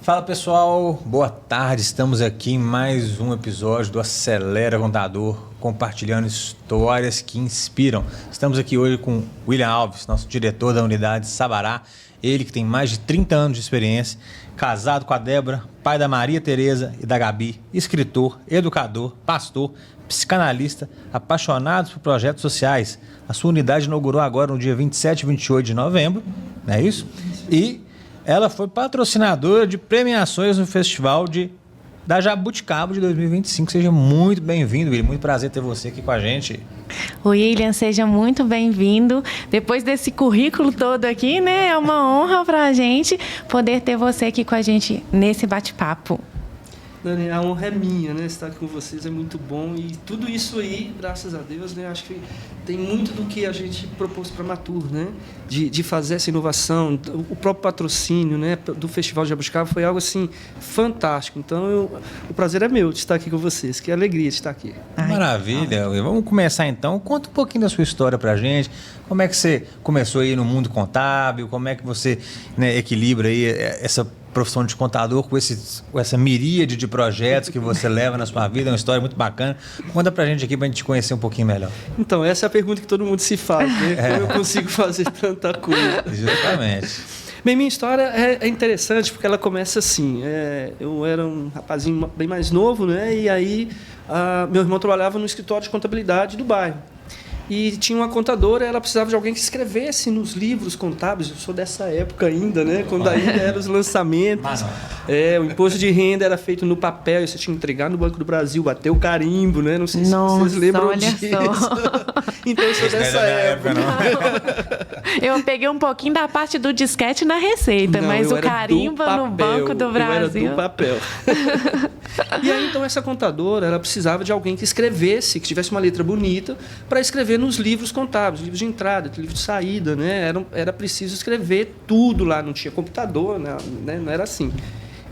Fala pessoal, boa tarde, estamos aqui em mais um episódio do Acelera Contador, compartilhando histórias que inspiram. Estamos aqui hoje com William Alves, nosso diretor da unidade Sabará, ele que tem mais de 30 anos de experiência, casado com a Débora, pai da Maria Tereza e da Gabi, escritor, educador, pastor, psicanalista, apaixonado por projetos sociais. A sua unidade inaugurou agora no dia 27 e 28 de novembro, não é isso? E ela foi patrocinadora de premiações no Festival da Jabuticaba de 2025. Seja muito bem-vindo, William. Muito prazer ter você aqui com a gente. William, seja muito bem-vindo. Depois desse currículo todo aqui, né? É uma honra para a gente poder ter você aqui com a gente nesse bate-papo. Dani, a honra é minha, né? Estar aqui com vocês é muito bom e tudo isso aí, graças a Deus, né? Acho que tem muito do que a gente propôs para a Matur, né? De fazer essa inovação, o próprio patrocínio, né? Do Festival de Jabuticaba foi algo assim fantástico. Então, o prazer é meu de estar aqui com vocês, que alegria de estar aqui. Maravilha. Vamos começar então. Conta um pouquinho da sua história para a gente. Como é que você começou aí no mundo contábil? Como é que você, né, equilibra aí essa profissão de contador com essa miríade de projetos que você leva na sua vida? É uma história muito bacana. Conta pra gente aqui pra gente te conhecer um pouquinho melhor. Então, essa é a pergunta que todo mundo se faz, né? Como eu consigo fazer tanta coisa? Justamente. Bem, minha história é interessante porque ela começa assim. Eu era um rapazinho bem mais novo, né? E aí meu irmão trabalhava no escritório de contabilidade do bairro. E tinha uma contadora, ela precisava de alguém que escrevesse nos livros contábeis. Eu sou dessa época ainda, né? Quando ainda eram os lançamentos. O imposto de renda era feito no papel, você tinha que entregar no Banco do Brasil, bater o carimbo, né? Não sei se vocês lembram disso. Então eu sou dessa época. Eu peguei um pouquinho da parte do disquete na receita, mas o carimbo no Banco do Brasil. Eu era do papel. E aí, então, essa contadora, ela precisava de alguém que escrevesse, que tivesse uma letra bonita, para escrever nos livros contábeis, livros de entrada, livros de saída, né? Era preciso escrever tudo lá, não tinha computador, né? Não era assim.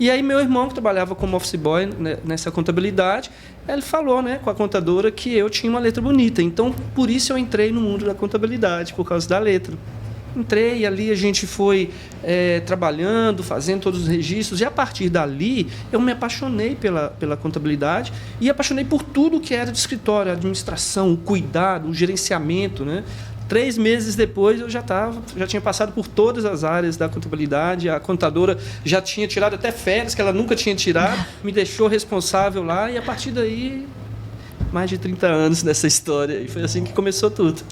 E aí meu irmão, que trabalhava como office boy, né, nessa contabilidade, ele falou, né, com a contadora que eu tinha uma letra bonita. Então, por isso eu entrei no mundo da contabilidade, por causa da letra. Entrei e ali a gente foi trabalhando, fazendo todos os registros. E a partir dali, eu me apaixonei pela contabilidade e apaixonei por tudo que era de escritório, a administração, o cuidado, o gerenciamento, né? 3 meses depois, eu já tinha passado por todas as áreas da contabilidade. A contadora já tinha tirado até férias, que ela nunca tinha tirado, me deixou responsável lá. E, a partir daí, mais de 30 anos nessa história. E foi assim que começou tudo.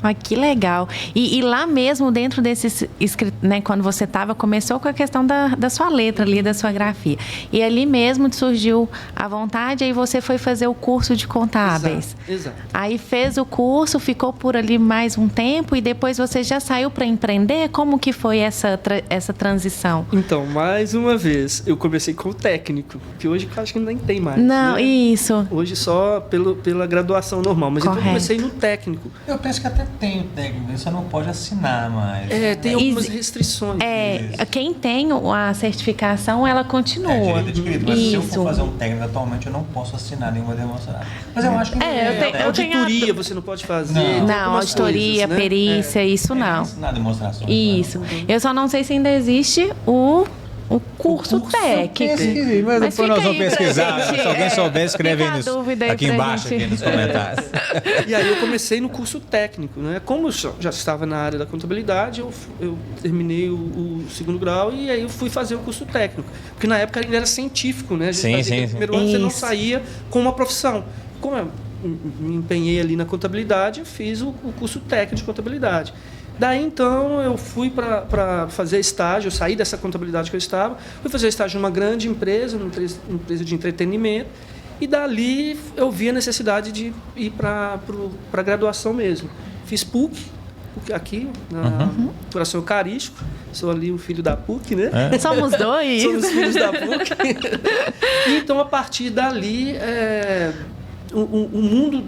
Ah, que legal. E lá mesmo, dentro desses, né, quando você começou com a questão da sua letra ali, da sua grafia. E ali mesmo surgiu a vontade, aí você foi fazer o curso de contábeis. Exato. Aí fez o curso, ficou por ali mais um tempo e depois você já saiu para empreender? Como que foi essa transição? Então, mais uma vez, eu comecei com o técnico, que hoje eu acho que nem tem mais. Não, né? Isso. Hoje só pela graduação normal, mas então eu comecei no técnico. Eu penso que até tem o técnico, você não pode assinar mais. Tem algumas restrições. Quem tem a certificação, ela continua. Direito adquirido, mas se eu for fazer um técnico atualmente, eu não posso assinar nenhuma demonstração. Mas eu acho que auditoria você não pode fazer. Não, auditoria, coisas, né? perícia, isso não. Assinar demonstrações. Isso. Eu só não sei se ainda existe o curso técnico. Mas depois nós vamos pesquisar. Gente, se alguém souber, escreve aqui embaixo, aqui nos comentários. E aí eu comecei no curso técnico, né? Como eu já estava na área da contabilidade, eu terminei o 2º grau e aí eu fui fazer o curso técnico. Porque na época ainda era científico, né? A gente fazia o primeiro ano, você não saía com uma profissão. Como eu me empenhei ali na contabilidade, eu fiz o curso técnico de contabilidade. Daí, então, eu fui para fazer estágio, eu saí dessa contabilidade que eu estava, fui fazer estágio numa grande empresa, numa empresa de entretenimento, e dali eu vi a necessidade de ir para a graduação mesmo. Fiz PUC aqui, na Coração Eucarístico, sou ali o filho da PUC, né? Somos dois. Somos filhos da PUC. E, então, a partir dali... O mundo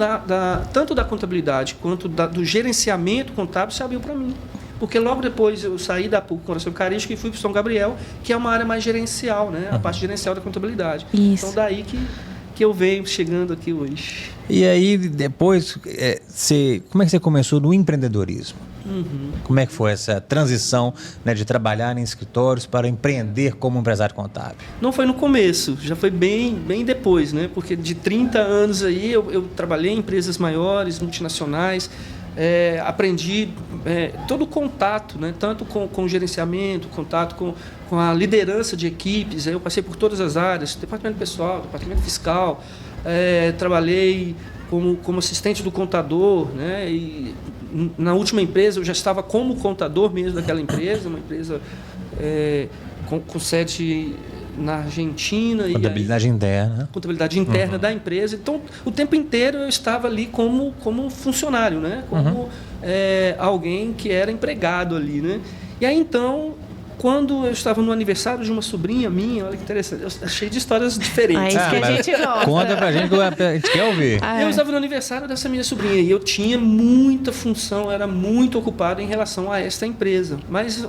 tanto da contabilidade quanto do gerenciamento contábil se abriu para mim. Porque logo depois eu saí da PUC Coração Eucarístico e fui para o São Gabriel, que é uma área mais gerencial, né? A parte gerencial da contabilidade. Isso. Então, daí que eu venho chegando aqui hoje. E aí, depois, como é que você começou no empreendedorismo? Como é que foi essa transição, né, de trabalhar em escritórios para empreender como empresário contábil? Não foi no começo, já foi bem depois, né? Porque de 30 anos aí eu trabalhei em empresas maiores, multinacionais, aprendi todo o contato, né? Tanto com o gerenciamento, contato com a liderança de equipes. Aí eu passei por todas as áreas, departamento pessoal, departamento fiscal, trabalhei como assistente do contador, né? E na última empresa eu já estava como contador mesmo daquela empresa, uma empresa com sede na Argentina. Contabilidade interna. Contabilidade interna da empresa. Então, o tempo inteiro eu estava ali como funcionário, né? Como alguém que era empregado ali, né? E aí, então, quando eu estava no aniversário de uma sobrinha minha, olha que interessante, eu achei de histórias diferentes. É isso que a gente gosta. Conta pra gente que a gente quer ouvir. Eu estava no aniversário dessa minha sobrinha e eu tinha muita função, era muito ocupado em relação a esta empresa. Mas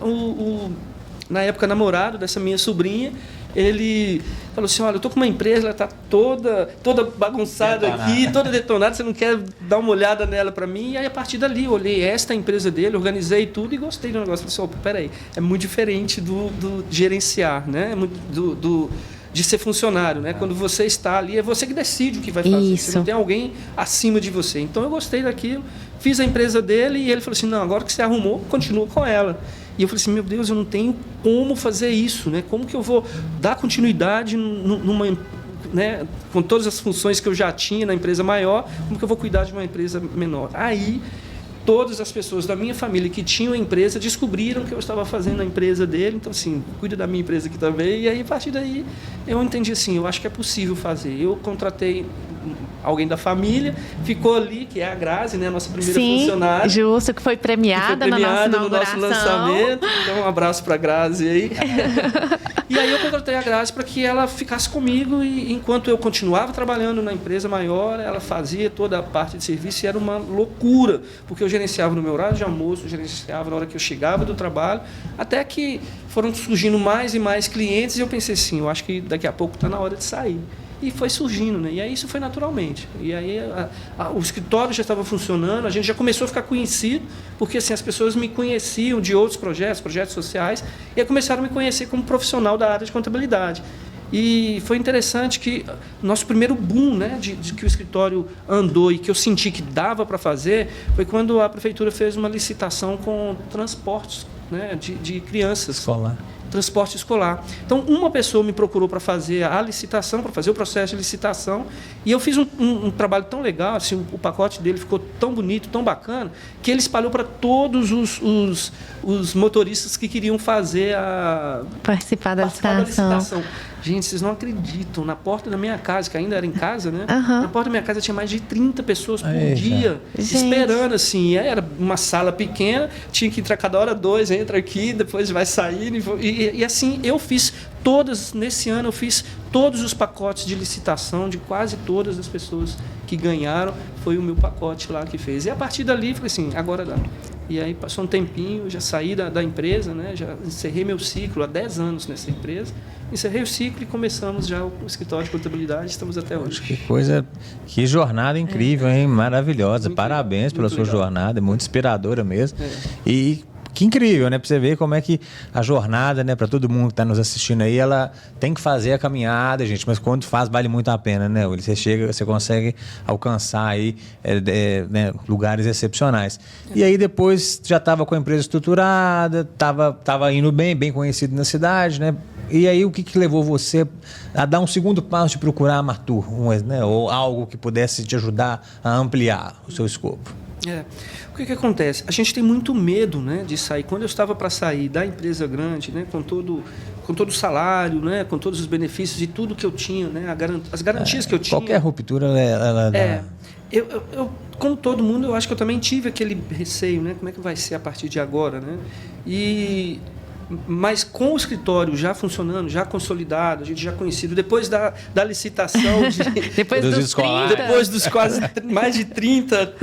na época, namorado dessa minha sobrinha, ele falou assim, olha, eu estou com uma empresa, ela está toda bagunçada aqui, toda detonada, você não quer dar uma olhada nela para mim? E aí, a partir dali, eu olhei esta empresa dele, organizei tudo e gostei do negócio. Falei assim, peraí, é muito diferente do gerenciar, né? De ser funcionário, né? Quando você está ali, é você que decide o que vai fazer. Isso. Você não tem alguém acima de você. Então, eu gostei daquilo, fiz a empresa dele e ele falou assim, não, agora que você arrumou, continua com ela. E eu falei assim, meu Deus, eu não tenho como fazer isso, né? Como que eu vou dar continuidade numa, né, com todas as funções que eu já tinha na empresa maior, como que eu vou cuidar de uma empresa menor? Aí, todas as pessoas da minha família que tinham a empresa descobriram que eu estava fazendo a empresa dele, então assim, cuida da minha empresa aqui também. E aí, a partir daí, eu entendi assim, eu acho que é possível fazer. Eu contratei alguém da família, ficou ali, que é a Grazi, né, a nossa primeira funcionária. Justo, que foi premiada no nosso lançamento. Então, um abraço para a Grazi aí. E aí eu contratei a Grazi para que ela ficasse comigo e enquanto eu continuava trabalhando na empresa maior, ela fazia toda a parte de serviço e era uma loucura, porque eu gerenciava no meu horário de almoço, gerenciava na hora que eu chegava do trabalho, até que foram surgindo mais e mais clientes e eu pensei assim, eu acho que daqui a pouco está na hora de sair. E foi surgindo, né? E aí isso foi naturalmente. E aí o escritório já estava funcionando, a gente já começou a ficar conhecido, porque assim, as pessoas me conheciam de outros projetos sociais, e aí começaram a me conhecer como profissional da área de contabilidade. E foi interessante que nosso primeiro boom, né, de que o escritório andou e que eu senti que dava para fazer, foi quando a prefeitura fez uma licitação com transportes, né, de crianças. Escolar. Transporte escolar. Então, uma pessoa me procurou para fazer a licitação, para fazer o processo de licitação, e eu fiz um trabalho tão legal, assim, o pacote dele ficou tão bonito, tão bacana, que ele espalhou para todos os motoristas que queriam participar da licitação. Gente, vocês não acreditam, na porta da minha casa, que ainda era em casa, né? Na porta da minha casa tinha mais de 30 pessoas por dia, esperando, assim. E era uma sala pequena, tinha que entrar cada hora 2, entra aqui, depois vai sair. E assim, eu fiz nesse ano eu fiz todos os pacotes de licitação de quase todas as pessoas que ganharam, foi o meu pacote lá que fez. E a partir dali, falei assim, agora dá. E aí passou um tempinho, já saí da empresa, né? Já encerrei meu ciclo há 10 anos nessa empresa. Encerrei o ciclo e começamos já o escritório de contabilidade, estamos até hoje. Que coisa, que jornada incrível, hein? Maravilhosa. Muito Parabéns pela sua jornada, é muito inspiradora mesmo. E que incrível, né? Para você ver como é que a jornada, né? Para todo mundo que está nos assistindo aí, ela tem que fazer a caminhada, gente. Mas quando faz, vale muito a pena, né? Você chega, você consegue alcançar aí né, lugares excepcionais. E aí depois já estava com a empresa estruturada, estava indo bem conhecido na cidade, né? E aí o que levou você a dar um segundo passo de procurar a Martur, né? Ou algo que pudesse te ajudar a ampliar o seu escopo? O que acontece? A gente tem muito medo, né, de sair. Quando eu estava para sair da empresa grande, né, com todo o salário, né, com todos os benefícios e tudo que eu tinha, né, as garantias que eu tinha. Qualquer ruptura, ela dá. Eu, como todo mundo, eu acho que eu também tive aquele receio, né, como é que vai ser a partir de agora, né? Mas com o escritório já funcionando, já consolidado, a gente já conhecido, depois da licitação, depois dos quase mais de 30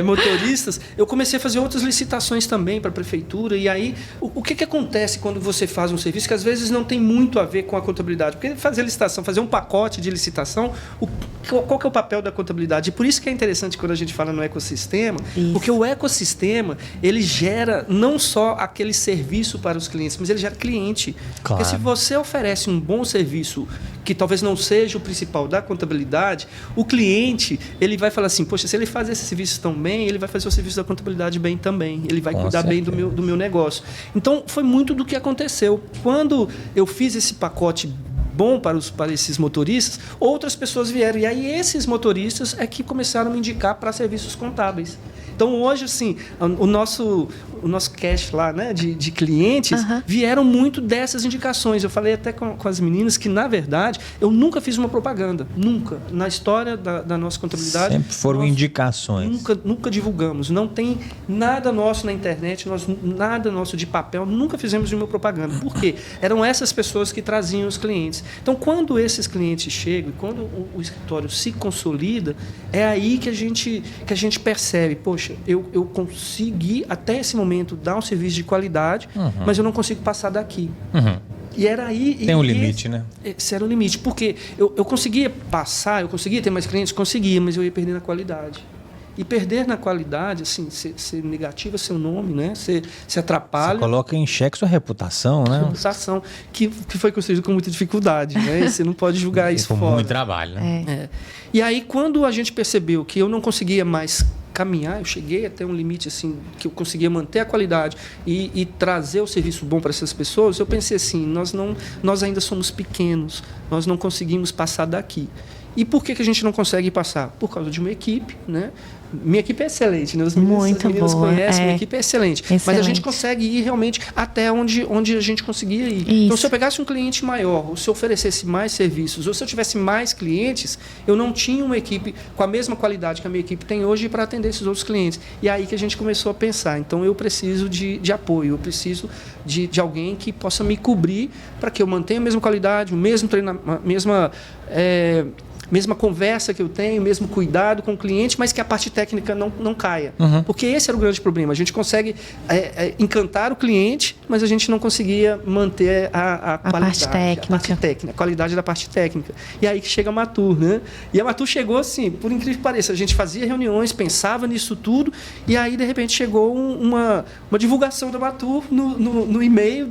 motoristas, eu comecei a fazer outras licitações também para a prefeitura. E aí, o que acontece quando você faz um serviço que às vezes não tem muito a ver com a contabilidade? Porque fazer licitação, fazer um pacote de licitação, qual que é o papel da contabilidade? E por isso que é interessante quando a gente fala no ecossistema, porque o ecossistema, ele gera não só aquele serviço para os clientes, mas ele gera cliente. Claro. Porque se você oferece um bom serviço, que talvez não seja o principal da contabilidade, o cliente, ele vai falar assim, poxa, se ele faz esse serviço tão bem, ele vai fazer o serviço da contabilidade bem também. Ele vai cuidar bem do meu negócio. Então, foi muito do que aconteceu. Quando eu fiz esse pacote bom para esses motoristas, outras pessoas vieram. E aí, esses motoristas é que começaram a me indicar para serviços contábeis. Então, hoje, assim, o nosso cash lá, né, de clientes vieram muito dessas indicações. Eu falei até com as meninas que, na verdade, eu nunca fiz uma propaganda. Nunca. Na história da nossa contabilidade. Sempre foram indicações. Nunca divulgamos. Não tem nada nosso na internet, nada nosso de papel. Nunca fizemos nenhuma propaganda. Por quê? Eram essas pessoas que traziam os clientes. Então, quando esses clientes chegam, quando o escritório se consolida, é aí que a gente percebe, poxa, eu consegui, até esse momento, dar um serviço de qualidade, mas eu não consigo passar daqui. E era aí... Tem um limite, né? Esse era o limite. Porque eu conseguia passar, eu conseguia ter mais clientes, conseguia, mas eu ia perder na qualidade. E perder na qualidade, assim, ser negativa seu nome, né? Você atrapalha. Você coloca em xeque sua reputação, né? Reputação, que foi construído com muita dificuldade, né? E você não pode julgar isso fora. Foi muito trabalho, né? E aí, quando a gente percebeu que eu não conseguia mais caminhar, eu cheguei até um limite assim que eu conseguia manter a qualidade e trazer o serviço bom para essas pessoas, eu pensei assim, nós ainda somos pequenos, nós não conseguimos passar daqui. E por que a gente não consegue passar? Por causa de uma equipe, né? Minha equipe é excelente, né? As meninas conhecem, minha equipe é excelente. Mas a gente consegue ir realmente até onde a gente conseguia ir. Isso. Então, se eu pegasse um cliente maior, ou se eu oferecesse mais serviços, ou se eu tivesse mais clientes, eu não tinha uma equipe com a mesma qualidade que a minha equipe tem hoje para atender esses outros clientes. E aí que a gente começou a pensar. Então, eu preciso de apoio, eu preciso de alguém que possa me cobrir para que eu mantenha a mesma qualidade, o mesmo treinamento, mesma conversa que eu tenho, mesmo cuidado com o cliente, mas que a parte técnica não caia. Porque esse era o grande problema. A gente consegue encantar o cliente, mas a gente não conseguia manter a qualidade, a qualidade da parte técnica. E aí que chega a Matur, né? E a Matur chegou assim, por incrível que pareça, a gente fazia reuniões, pensava nisso tudo, e aí, de repente, chegou uma divulgação da Matur no e-mail,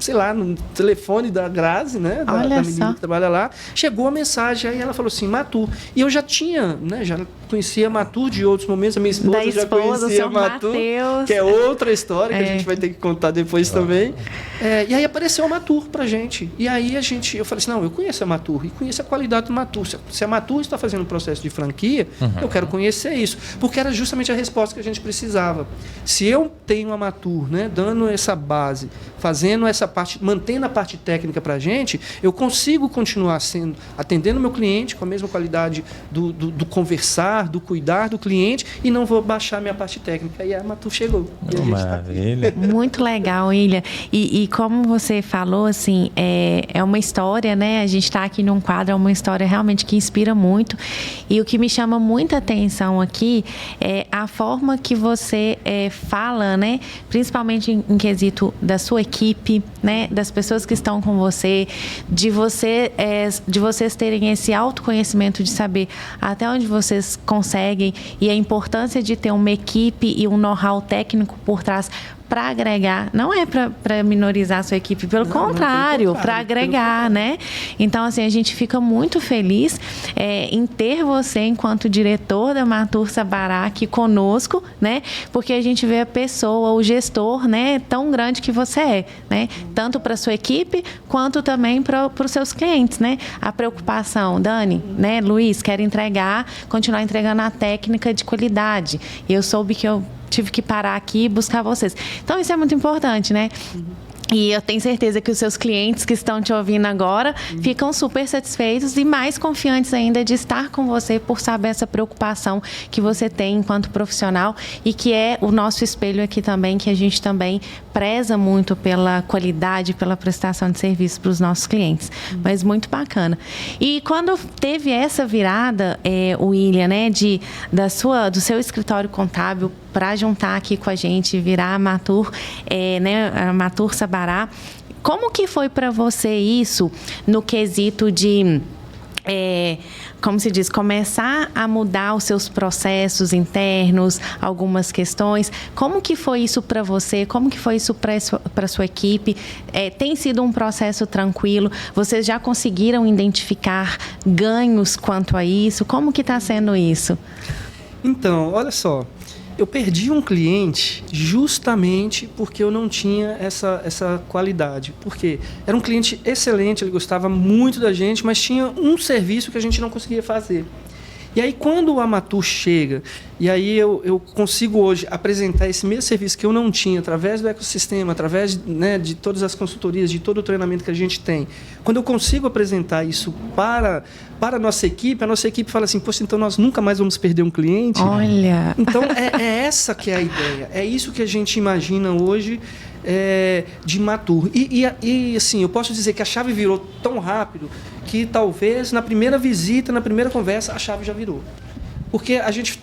sei lá, no telefone da Grazi, né? Da menina que trabalha lá. Chegou a mensagem. Aí ela falou assim, Matur. E eu já tinha, né? Já conhecia a Matur de outros momentos. A minha esposa já conhecia a Matur, que é outra história que a gente vai ter que contar depois também. E aí apareceu a Matur pra gente. E aí eu falei assim, não, eu conheço a Matur e conheço a qualidade do Matur. Se a Matur está fazendo um processo de franquia, eu quero conhecer isso. Porque era justamente a resposta que a gente precisava. Se eu tenho a Matur, né, dando essa base, fazendo essa parte, mantendo a parte técnica pra gente, eu consigo continuar atendendo o meu cliente com a mesma qualidade do conversar, do cuidar do cliente e não vou baixar minha parte técnica. E a Matur chegou. Maravilha. Muito legal, Ilha. E como você falou, assim, é uma história, né? A gente está aqui num quadro, é uma história realmente que inspira muito. E o que me chama muita atenção aqui é a forma que você fala, né? Principalmente em quesito da sua equipe, né? Das pessoas que estão com você, de vocês terem esse autoconhecimento de saber até onde vocês conseguem e a importância de ter uma equipe e um know-how técnico por trás para agregar, não é para minorizar a sua equipe, pelo contrário, para agregar, né? Então, assim, a gente fica muito feliz em ter você enquanto diretor da Matur Sabará aqui conosco, né? Porque a gente vê a pessoa, o gestor, né? Tão grande que você é, né? Tanto para sua equipe, quanto também para os seus clientes, né? A preocupação, Dani, né? Luiz, quero continuar entregando a técnica de qualidade. Eu soube que eu tive que parar aqui e buscar vocês. Então, isso é muito importante, né? E eu tenho certeza que os seus clientes que estão te ouvindo agora ficam super satisfeitos e mais confiantes ainda de estar com você por saber essa preocupação que você tem enquanto profissional e que é o nosso espelho aqui também, que a gente também preza muito pela qualidade, pela prestação de serviço para os nossos clientes. Mas muito bacana. E quando teve essa virada, William, né, do seu escritório contábil para juntar aqui com a gente, virar a Matur, né, a Matur Sabará, como que foi para você isso no quesito de como se diz, começar a mudar os seus processos internos, algumas questões. Como que foi isso para você? Como que foi isso para a sua equipe? Tem sido um processo tranquilo? Vocês já conseguiram identificar ganhos quanto a isso? Como que está sendo isso? Então, olha só. Eu perdi um cliente justamente porque eu não tinha essa qualidade. Por quê? Era um cliente excelente, ele gostava muito da gente, mas tinha um serviço que a gente não conseguia fazer. E aí, quando o Amatur chega, e aí eu consigo hoje apresentar esse mesmo serviço que eu não tinha, através do ecossistema, através, né, de todas as consultorias, de todo o treinamento que a gente tem, quando eu consigo apresentar isso para a nossa equipe fala assim, poxa, então nós nunca mais vamos perder um cliente? Olha! Então, é essa que é a ideia, é isso que a gente imagina hoje de Matur. E assim, eu posso dizer que a chave virou tão rápido que talvez na primeira visita, na primeira conversa, a chave já virou. Porque a gente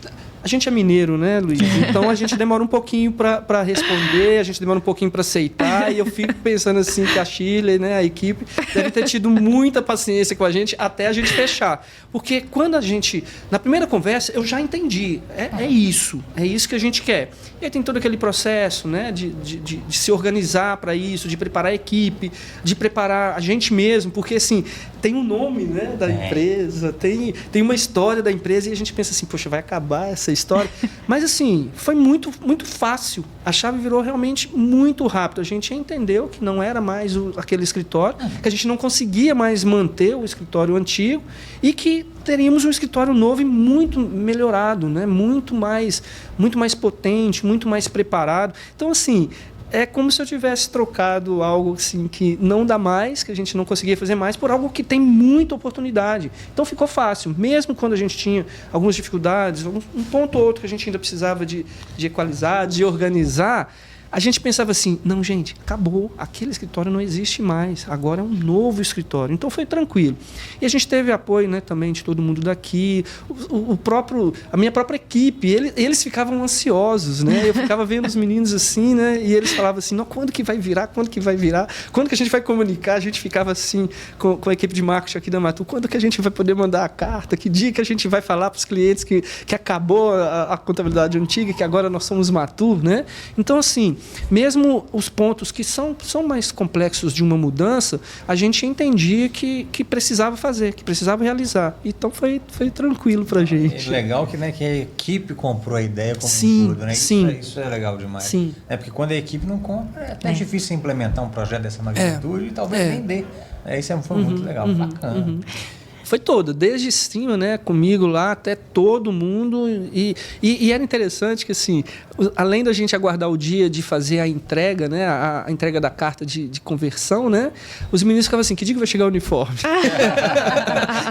é mineiro, né, Luiz? Então a gente demora um pouquinho para responder, a gente demora um pouquinho para aceitar, e eu fico pensando assim que a Shirley, né, a equipe, deve ter tido muita paciência com a gente até a gente fechar. Porque quando na primeira conversa, eu já entendi, é isso que a gente quer. E aí tem todo aquele processo, né, de se organizar para isso, de preparar a equipe, de preparar a gente mesmo, porque assim, tem um nome, né, da empresa, tem uma história da empresa, e a gente pensa assim, poxa, vai acabar essa história. Mas assim, foi muito, muito fácil. A chave virou realmente muito rápido. A gente entendeu que não era mais aquele escritório, que a gente não conseguia mais manter o escritório antigo e que teríamos um escritório novo e muito melhorado, né? Muito mais potente, muito mais preparado. Então, assim, é como se eu tivesse trocado algo assim que não dá mais, que a gente não conseguia fazer mais, por algo que tem muita oportunidade. Então ficou fácil, mesmo quando a gente tinha algumas dificuldades, um ponto ou outro que a gente ainda precisava de equalizar, de organizar, a gente pensava assim, não, gente, acabou, aquele escritório não existe mais, agora é um novo escritório. Então foi tranquilo. E a gente teve apoio, né, também de todo mundo daqui, a minha própria equipe, eles ficavam ansiosos, né? Eu ficava vendo os meninos assim, né? E eles falavam assim, não, quando que vai virar? Quando que vai virar? Quando que a gente vai comunicar? A gente ficava assim com a equipe de marketing aqui da Matur, quando que a gente vai poder mandar a carta? Que dia que a gente vai falar para os clientes que acabou a contabilidade antiga, que agora nós somos Matur, né? Então, assim, mesmo os pontos que são mais complexos de uma mudança, a gente entendia que precisava fazer, que precisava realizar. Então foi tranquilo para a gente. É legal que a equipe comprou a ideia como tudo, né? Sim. Isso é legal demais. Sim. Porque quando a equipe não compra, é até difícil implementar um projeto dessa magnitude e talvez nem dê. Isso foi muito legal, bacana. Foi todo, desde cima, né, comigo lá, até todo mundo. E era interessante que, assim, além da gente aguardar o dia de fazer a entrega, né, a entrega da carta de conversão, né, os meninos ficavam assim, que dia que vai chegar o uniforme?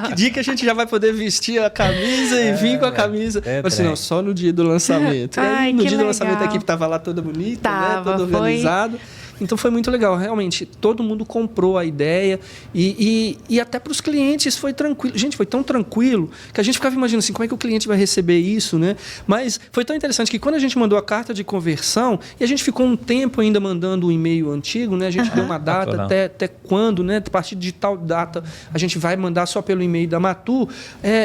Que dia que a gente já vai poder vestir a camisa e vir com a camisa? Assim, não, só no dia do lançamento. Ai, no dia legal. Do lançamento a equipe estava lá toda bonita, né, toda organizada. Foi. Então foi muito legal, realmente, todo mundo comprou a ideia e até para os clientes foi tranquilo. Gente, foi tão tranquilo que a gente ficava imaginando assim, como é que o cliente vai receber isso, né? Mas foi tão interessante que quando a gente mandou a carta de conversão, e a gente ficou um tempo ainda mandando o e-mail antigo, né? A gente deu uma data até quando, né? A partir de tal data a gente vai mandar só pelo e-mail da Matur.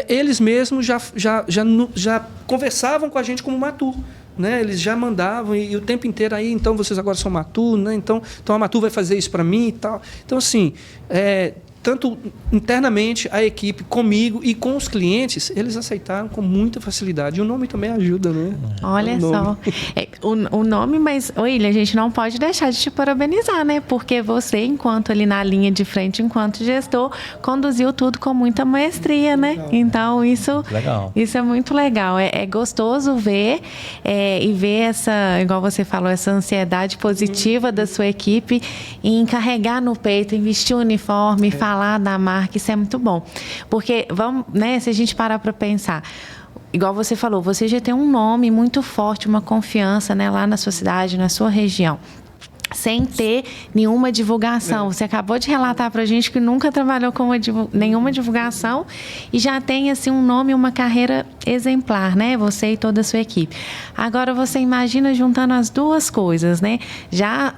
Eles mesmos já conversavam com a gente como Matur. Né, eles já mandavam e o tempo inteiro aí, então vocês agora são Matur, né? Então a Matur vai fazer isso para mim e tal. Então, assim, tanto internamente a equipe comigo e com os clientes, eles aceitaram com muita facilidade. E o nome também ajuda, né? Olha só. O nome, mas, William, a gente não pode deixar de te parabenizar, né? Porque você, enquanto ali na linha de frente, enquanto gestor, conduziu tudo com muita maestria, né? Legal. Então, isso é muito legal. É gostoso ver e ver essa, igual você falou, essa ansiedade positiva da sua equipe em carregar no peito, em vestir o uniforme, falar da marca, isso é muito bom. Porque, se a gente parar para pensar, igual você falou, você já tem um nome muito forte, uma confiança, né, lá na sua cidade, na sua região. sem ter nenhuma divulgação. Você acabou de relatar para a gente que nunca trabalhou com nenhuma divulgação e já tem assim um nome e uma carreira exemplar, né? Você e toda a sua equipe. Agora você imagina juntando as duas coisas, né? Já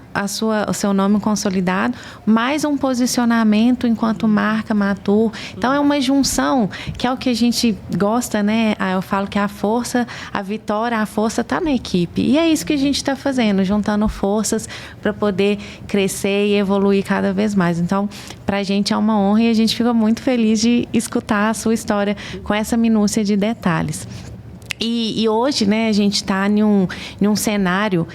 o seu nome consolidado, mais um posicionamento enquanto marca Matur. Então é uma junção que é o que a gente gosta, né? Eu falo que a força, a vitória, a força está na equipe. E é isso que a gente está fazendo, juntando forças para poder crescer e evoluir cada vez mais. Então, para a gente é uma honra e a gente fica muito feliz de escutar a sua história com essa minúcia de detalhes. E hoje, né, a gente está em um cenário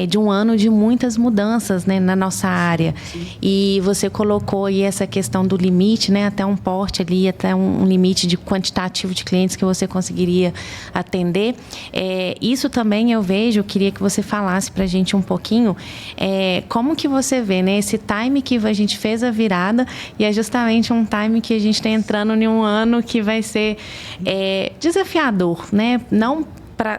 de um ano de muitas mudanças, né, na nossa área. Sim. E você colocou aí essa questão do limite, né, até um porte ali, até um limite de quantitativo de clientes que você conseguiria atender. Isso também eu vejo, queria que você falasse para a gente um pouquinho como que você vê, né, esse time que a gente fez a virada e é justamente um time que a gente está entrando em um ano que vai ser desafiador, né? Não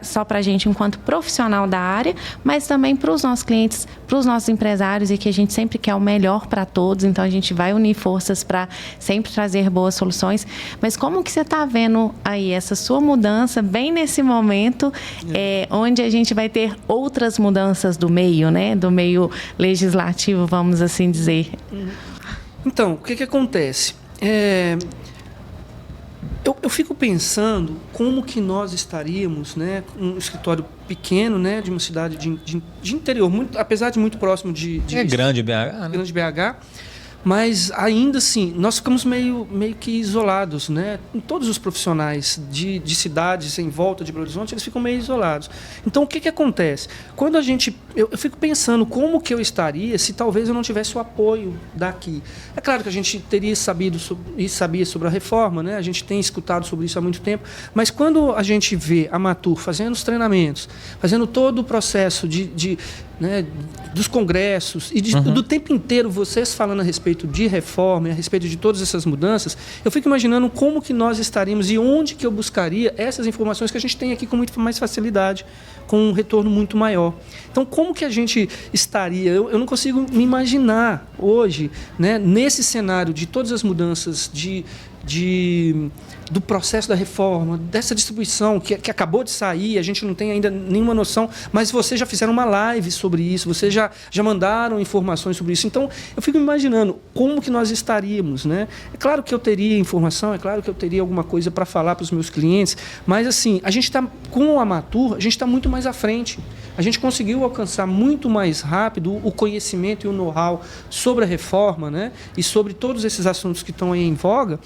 só para a gente enquanto profissional da área, mas também para os nossos clientes, para os nossos empresários e que a gente sempre quer o melhor para todos, então a gente vai unir forças para sempre trazer boas soluções. Mas como que você está vendo aí essa sua mudança bem nesse momento onde a gente vai ter outras mudanças do meio, né? Do meio legislativo, vamos assim dizer. Então, o que acontece? Eu fico pensando como que nós estaríamos, né, um escritório pequeno, né, de uma cidade de interior, apesar de muito próximo de grande BH, né? Grande BH, mas ainda assim nós ficamos meio que isolados, né? Todos os profissionais de cidades em volta de Belo Horizonte, eles ficam meio isolados. Então o que acontece? Quando eu fico pensando como que eu estaria se talvez eu não tivesse o apoio daqui. É claro que a gente teria sabia sobre a reforma, né? A gente tem escutado sobre isso há muito tempo, mas quando a gente vê a Matur fazendo os treinamentos, fazendo todo o processo né, dos congressos e do tempo inteiro vocês falando a respeito de reforma e a respeito de todas essas mudanças, eu fico imaginando como que nós estaríamos e onde que eu buscaria essas informações que a gente tem aqui com muito mais facilidade, com um retorno muito maior. Então, como que a gente estaria? Eu não consigo me imaginar hoje, né, nesse cenário de todas as mudanças do processo da reforma, dessa distribuição que acabou de sair, a gente não tem ainda nenhuma noção, mas vocês já fizeram uma live sobre isso, vocês já mandaram informações sobre isso. Então, eu fico imaginando como que nós estaríamos, né? É claro que eu teria informação, é claro que eu teria alguma coisa para falar para os meus clientes, mas assim, a gente está com a Matur, a gente está muito mais à frente. A gente conseguiu alcançar muito mais rápido o conhecimento e o know-how sobre a reforma, né? E sobre todos esses assuntos que estão aí em voga,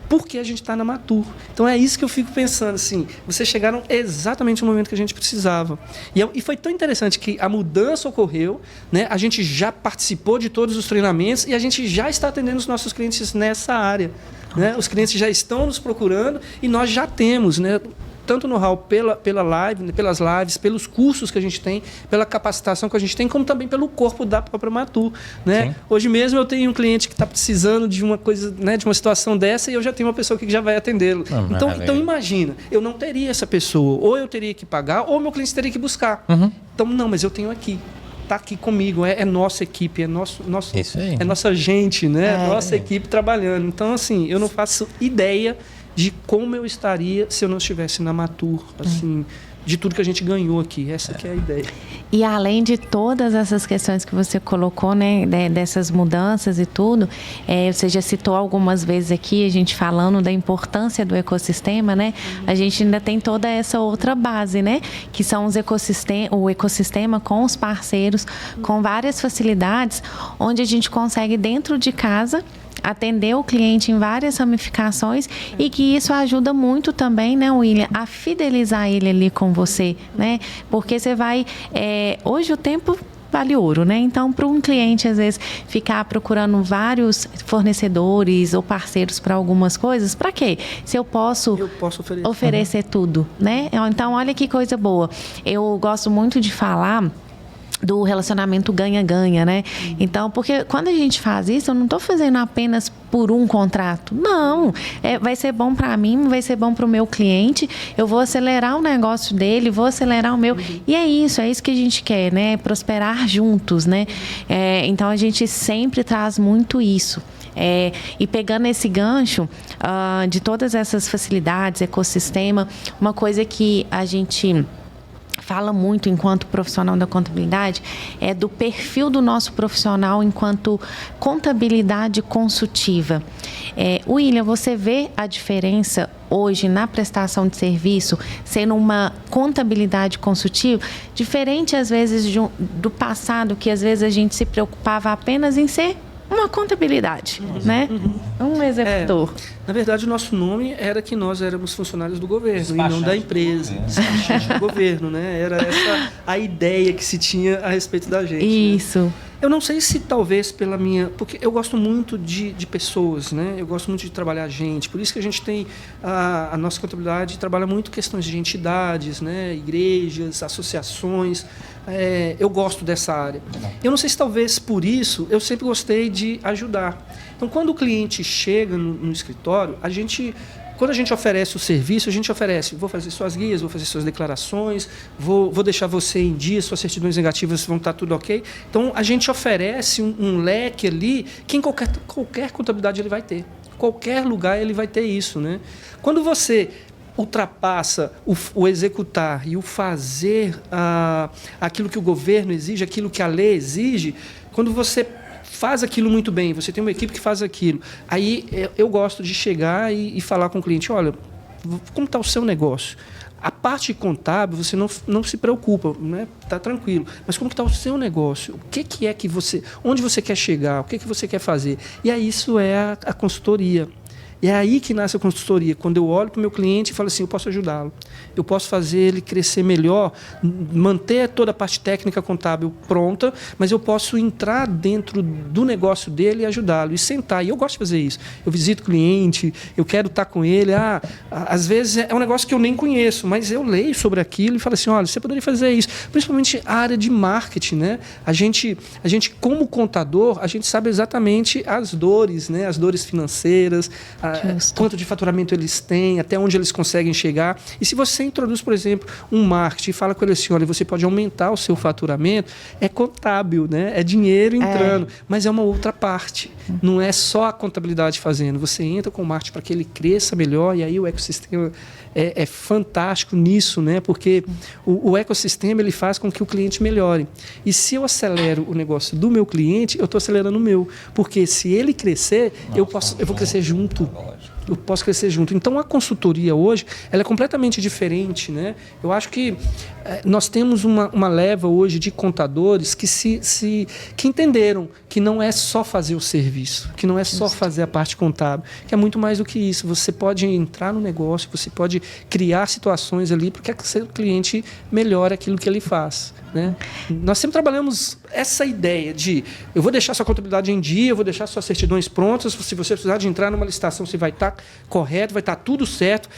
porque a gente está na Matur. Então é isso que eu fico pensando, assim, vocês chegaram exatamente no momento que a gente precisava. E foi tão interessante que a mudança ocorreu, né? A gente já participou de todos os treinamentos e a gente já está atendendo os nossos clientes nessa área, né? Os clientes já estão nos procurando e nós já temos, né, tanto know-how pelas lives, pelos cursos que a gente tem, pela capacitação que a gente tem, como também pelo corpo da própria Matur, né? Hoje mesmo eu tenho um cliente que está precisando de uma coisa, né, de uma situação dessa e eu já tenho uma pessoa que já vai atendê-lo. Então imagina, eu não teria essa pessoa, ou eu teria que pagar, ou meu cliente teria que buscar. Então não, mas eu tenho aqui. Está aqui comigo, é nossa equipe, é nossa gente, né? Nossa equipe trabalhando. Então, assim, eu não faço ideia de como eu estaria se eu não estivesse na Matur, assim, de tudo que a gente ganhou aqui. Essa que é a ideia. E além de todas essas questões que você colocou, né, dessas mudanças e tudo, você já citou algumas vezes aqui, a gente falando da importância do ecossistema, né? A gente ainda tem toda essa outra base, né? Que são o ecossistema com os parceiros, com várias facilidades, onde a gente consegue dentro de casa atender o cliente em várias ramificações e que isso ajuda muito também, né, William, a fidelizar ele ali com você, né? Porque você vai... hoje o tempo vale ouro, né? Então, para um cliente, às vezes, ficar procurando vários fornecedores ou parceiros para algumas coisas, para quê? Se eu posso oferecer tudo, né? Então, olha que coisa boa. Eu gosto muito de falar do relacionamento ganha-ganha, né? Então, porque quando a gente faz isso, eu não estou fazendo apenas por um contrato. Não, vai ser bom para mim, vai ser bom para o meu cliente, eu vou acelerar o negócio dele, vou acelerar o meu. E é isso que a gente quer, né? Prosperar juntos, né? Então, a gente sempre traz muito isso. E pegando esse gancho de todas essas facilidades, ecossistema, uma coisa que a gente fala muito enquanto profissional da contabilidade é do perfil do nosso profissional enquanto contabilidade consultiva. William, você vê a diferença hoje na prestação de serviço sendo uma contabilidade consultiva, diferente às vezes do passado, que às vezes a gente se preocupava apenas em ser uma contabilidade, né? Um executor. Na verdade, o nosso nome era que nós éramos funcionários do governo e não da empresa, despachante do governo, né? Era essa a ideia que se tinha a respeito da gente. Isso. Né? Eu não sei se talvez pela minha... Porque eu gosto muito de pessoas, né? Eu gosto muito de trabalhar gente. Por isso que a gente tem... A nossa contabilidade trabalha muito questões de entidades, né? Igrejas, associações. Eu gosto dessa área. Eu não sei se talvez por isso eu sempre gostei de ajudar. Então, quando o cliente chega no escritório, quando a gente oferece o serviço, a gente oferece, vou fazer suas guias, vou fazer suas declarações, vou deixar você em dia, suas certidões negativas vão estar tudo ok. Então, a gente oferece um leque ali que em qualquer contabilidade ele vai ter. Qualquer lugar ele vai ter isso, né? Quando você ultrapassa o executar e o fazer aquilo que o governo exige, aquilo que a lei exige, quando você faz aquilo muito bem, você tem uma equipe que faz aquilo, aí eu gosto de chegar e falar com o cliente, olha, como está o seu negócio? A parte contábil, você não se preocupa, né? Está tranquilo. Mas como está o seu negócio? O que é que você... Onde você quer chegar? O que você quer fazer? E aí isso é a consultoria. E é aí que nasce a consultoria, quando eu olho para o meu cliente e falo assim, eu posso ajudá-lo, eu posso fazer ele crescer melhor, manter toda a parte técnica contábil pronta, mas eu posso entrar dentro do negócio dele e ajudá-lo, e sentar. E eu gosto de fazer isso. Eu visito o cliente, eu quero estar com ele. Às vezes é um negócio que eu nem conheço, mas eu leio sobre aquilo e falo assim, olha, você poderia fazer isso. Principalmente a área de marketing, né? A gente como contador, a gente sabe exatamente as dores, né? As dores financeiras, quanto de faturamento eles têm, até onde eles conseguem chegar. E se você introduz, por exemplo, um marketing e fala com ele assim, olha, você pode aumentar o seu faturamento, é contábil, né? É dinheiro entrando, mas é uma outra parte. Não é só a contabilidade fazendo. Você entra com o marketing para que ele cresça melhor, e aí o ecossistema é fantástico nisso, né? Porque o ecossistema ele faz com que o cliente melhore. E se eu acelero o negócio do meu cliente, eu estou acelerando o meu. Porque se ele crescer, eu vou crescer junto. Eu posso crescer junto. Então, a consultoria hoje ela é completamente diferente, né? Eu acho que nós temos uma leva hoje de contadores que que entenderam que não é só fazer o serviço, que não é só fazer a parte contábil, que é muito mais do que isso. Você pode entrar no negócio, você pode criar situações ali para que o seu cliente melhore aquilo que ele faz, né? Nós sempre trabalhamos essa ideia de eu vou deixar sua contabilidade em dia, eu vou deixar suas certidões prontas, se você precisar de entrar numa licitação, você vai estar correto, vai estar tudo certo,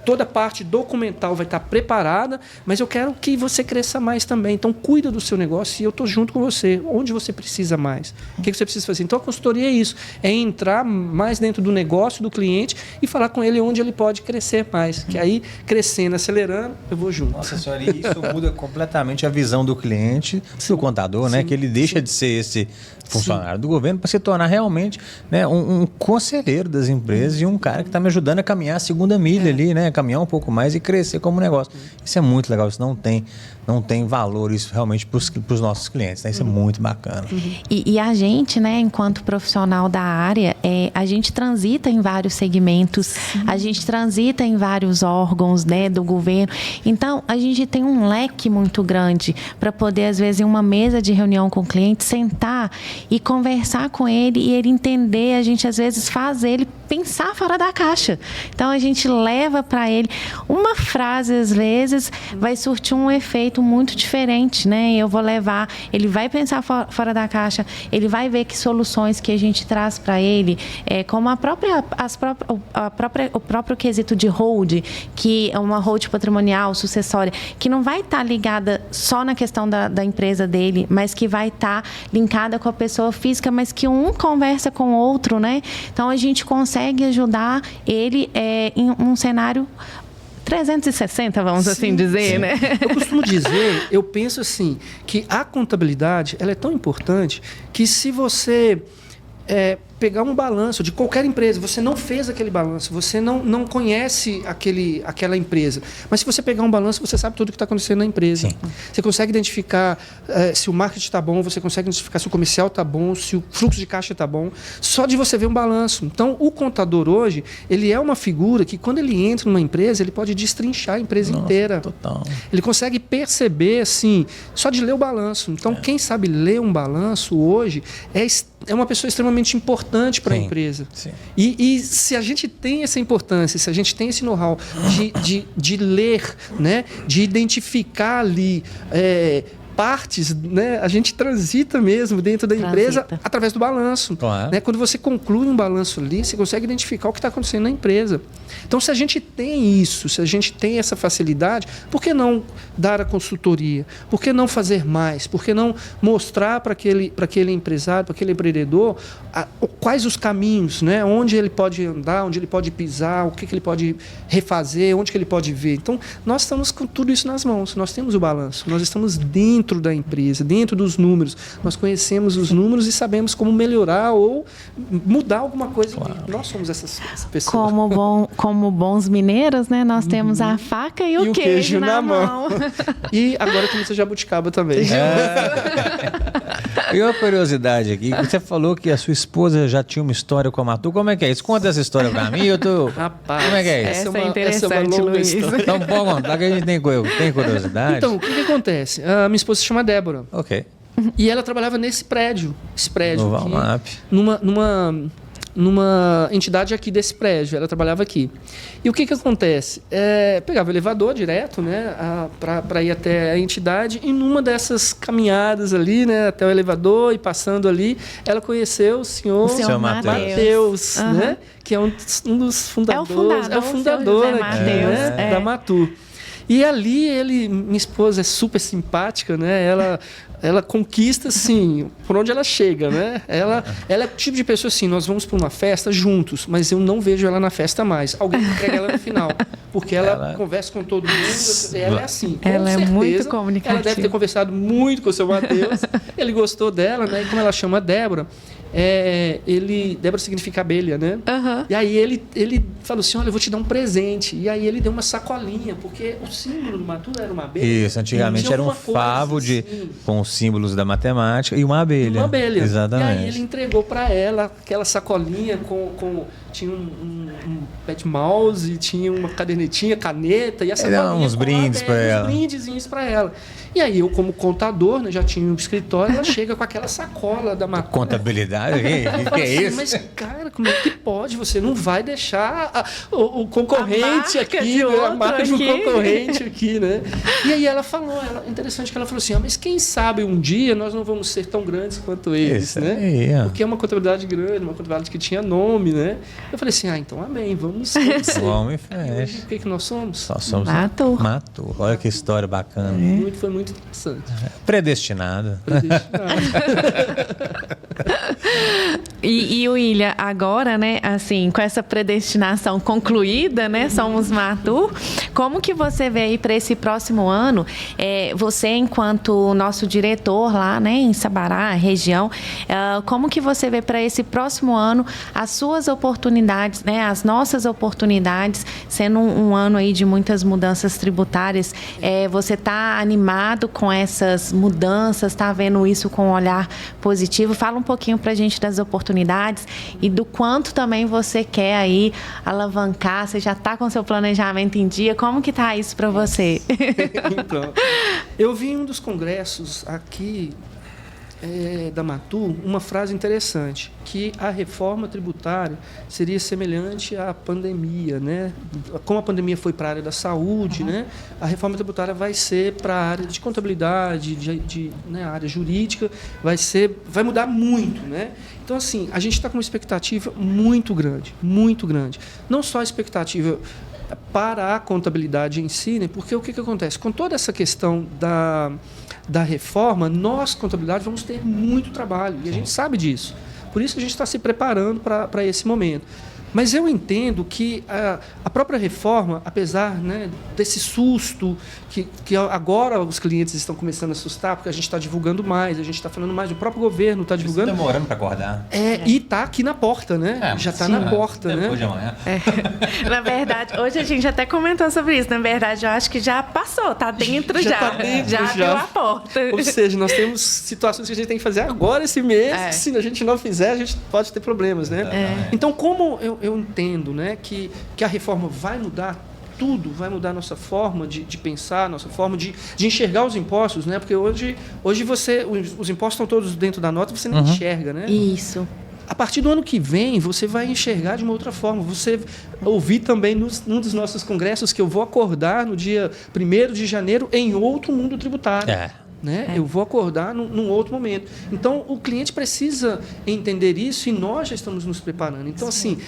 toda a parte documental vai estar preparada, mas eu quero que você cresça mais também. Então, cuida do seu negócio e eu estou junto com você. Onde você precisa mais? O que você precisa fazer? Então, a consultoria é isso, é entrar mais dentro do negócio do cliente e falar com ele onde ele pode crescer mais, que aí, crescendo, acelerando, eu vou junto. Nossa senhora, e isso muda completamente a visão do cliente, do contador, né? Que ele deixa de ser esse funcionário do governo para se tornar realmente, né, um conselheiro das empresas e um cara que está me ajudando a caminhar a segunda milha ali, né? Caminhar um pouco mais e crescer como negócio. Isso é muito legal, isso não tem valor isso realmente para os nossos clientes, né? Isso é muito bacana. E a gente, né, enquanto profissional da área, a gente transita em vários segmentos, a gente transita em vários órgãos, né, do governo. Então, a gente tem um leque muito grande para poder, às vezes, em uma mesa de reunião com o cliente, sentar e conversar com ele e ele entender, a gente, às vezes, faz ele pensar fora da caixa. Então, a gente leva para ele uma frase, às vezes, vai surtir um efeito produto muito diferente, né? Eu vou levar, ele vai pensar fora da caixa, ele vai ver que soluções que a gente traz para ele, como o próprio quesito de hold, que é uma hold patrimonial, sucessória, que não vai estar ligada só na questão da empresa dele, mas que vai estar linkada com a pessoa física, mas que um conversa com o outro, né? Então, a gente consegue ajudar ele em um cenário 360, vamos assim dizer, né? Eu costumo dizer, eu penso assim, que a contabilidade, ela é tão importante que se você pegar um balanço de qualquer empresa, você não fez aquele balanço, você não conhece aquela empresa, mas se você pegar um balanço, você sabe tudo o que está acontecendo na empresa. Sim. Você consegue identificar se o marketing está bom, você consegue identificar se o comercial está bom, se o fluxo de caixa está bom, só de você ver um balanço. Então, o contador hoje, ele é uma figura que quando ele entra numa empresa, ele pode destrinchar a empresa inteira. Total. Ele consegue perceber, assim, só de ler o balanço. Então, quem sabe ler um balanço hoje é uma pessoa extremamente importante para a empresa. Sim. E se a gente tem essa importância, se a gente tem esse know-how de ler, né, de identificar ali partes, né, a gente transita mesmo dentro da empresa através do balanço. Claro. Né? Quando você conclui um balanço ali, você consegue identificar o que está acontecendo na empresa. Então, se a gente tem isso, se a gente tem essa facilidade, por que não dar a consultoria? Por que não fazer mais? Por que não mostrar para aquele empresário, para aquele empreendedor, quais os caminhos, né? Onde ele pode andar, onde ele pode pisar, o que ele pode refazer, onde que ele pode ver. Então, nós estamos com tudo isso nas mãos. Nós temos o balanço, nós estamos dentro da empresa, dentro dos números. Nós conhecemos os números e sabemos como melhorar ou mudar alguma coisa. Claro. Nós somos essa pessoa. Como bons mineiros, né? Nós temos a faca e o queijo na mão. E agora temos a jabuticaba também. E uma curiosidade aqui, você falou que a sua esposa já tinha uma história com a Matu. Como é que é isso? Conta essa história pra mim. Rapaz, como é que é isso? Essa é interessante, Luiz. Então, pode contar que a gente tem curiosidade. Então, o que acontece? A minha esposa se chama Débora. Ok. E ela trabalhava nesse prédio. Esse prédio. No Valmap. Numa entidade aqui desse prédio, ela trabalhava aqui. E o que acontece? Pegava o elevador direto, né, para ir até a entidade, e numa dessas caminhadas ali, né, até o elevador e passando ali, ela conheceu o senhor Matheus, né, que é um dos fundadores. É o fundador aqui, da Matu. E ali minha esposa é super simpática, né? Ela conquista, assim, por onde ela chega, né? Ela é o tipo de pessoa assim, nós vamos para uma festa juntos, mas eu não vejo ela na festa mais. Alguém entrega ela no final, porque ela conversa com todo mundo, ela é assim. Ela é muito comunicativa. Ela deve ter conversado muito com o seu Matheus, ele gostou dela, né? E como ela chama Débora, Débora significa abelha, né? Uhum. E aí ele falou assim, olha, eu vou te dar um presente. E aí ele deu uma sacolinha, porque o símbolo do Matu era uma abelha. Isso, antigamente era um favo com os símbolos da matemática e uma abelha. Uma abelha. Exatamente. E aí ele entregou para ela aquela sacolinha tinha um pet mouse, tinha uma cadernetinha, caneta e a sacolinha. Uns brindes para ela. Uns brindezinhos para ela. E aí eu, como contador, né, já tinha um escritório, ela chega com aquela sacola da Matu. Contabilidade? O que é isso? Mas, cara, como é que pode? Você não vai deixar o concorrente aqui, né? A marca do concorrente aqui, né? E aí ela falou, interessante que ela falou assim, mas quem sabe um dia nós não vamos ser tão grandes quanto eles, né? Porque é uma contabilidade grande, uma contabilidade que tinha nome, né? Eu falei assim, então amém, vamos ser. Vamos e fecha. O que nós somos? Nós somos Matu. Olha que história bacana. Foi muito interessante. Predestinado. E William, agora, né, assim, com essa predestinação concluída, né, somos Matu, como que você vê aí para esse próximo ano, você enquanto nosso diretor lá, né, em Sabará, região, como que você vê para esse próximo ano as suas oportunidades, né, as nossas oportunidades, sendo um ano aí de muitas mudanças tributárias, você está animado com essas mudanças, está vendo isso com um olhar positivo? Fala um pouquinho para a gente das oportunidades e do quanto também você quer aí alavancar, você já está com seu planejamento em dia, como que está isso para você? Então, eu vi um dos congressos aqui da Matu uma frase interessante, que a reforma tributária seria semelhante à pandemia, né? Como a pandemia foi para a área da saúde, né? A reforma tributária vai ser para a área de contabilidade, né? A área jurídica, vai mudar muito, né? Então, assim, a gente está com uma expectativa muito grande, muito grande. Não só a expectativa para a contabilidade em si, né? Porque o que acontece? Com toda essa questão da reforma, nós, contabilidade, vamos ter muito trabalho, e a gente sabe disso. Por isso que a gente está se preparando para esse momento. Mas eu entendo que a própria reforma, apesar, né, desse susto, que agora os clientes estão começando a assustar, porque a gente está divulgando mais, a gente está falando mais, o próprio governo está divulgando. Está demorando para acordar. E está aqui na porta, né? Já está na porta, né? Depois de amanhã. Na verdade, hoje a gente até comentou sobre isso. Na verdade, eu acho que já passou, está dentro já. Tá dentro, já abriu a porta. Ou seja, nós temos situações que a gente tem que fazer agora, esse mês, que se a gente não fizer, a gente pode ter problemas, né? Então, como eu entendo, né, que a reforma vai mudar tudo, vai mudar a nossa forma de pensar, nossa forma de enxergar os impostos, né? Porque hoje os impostos estão todos dentro da nota, você não enxerga, né? Isso. A partir do ano que vem, você vai enxergar de uma outra forma. Você ouvir também num dos nossos congressos que eu vou acordar no dia 1º de janeiro em outro mundo tributário. Né? Eu vou acordar num outro momento. Então, o cliente precisa entender isso e nós já estamos nos preparando. Então, assim,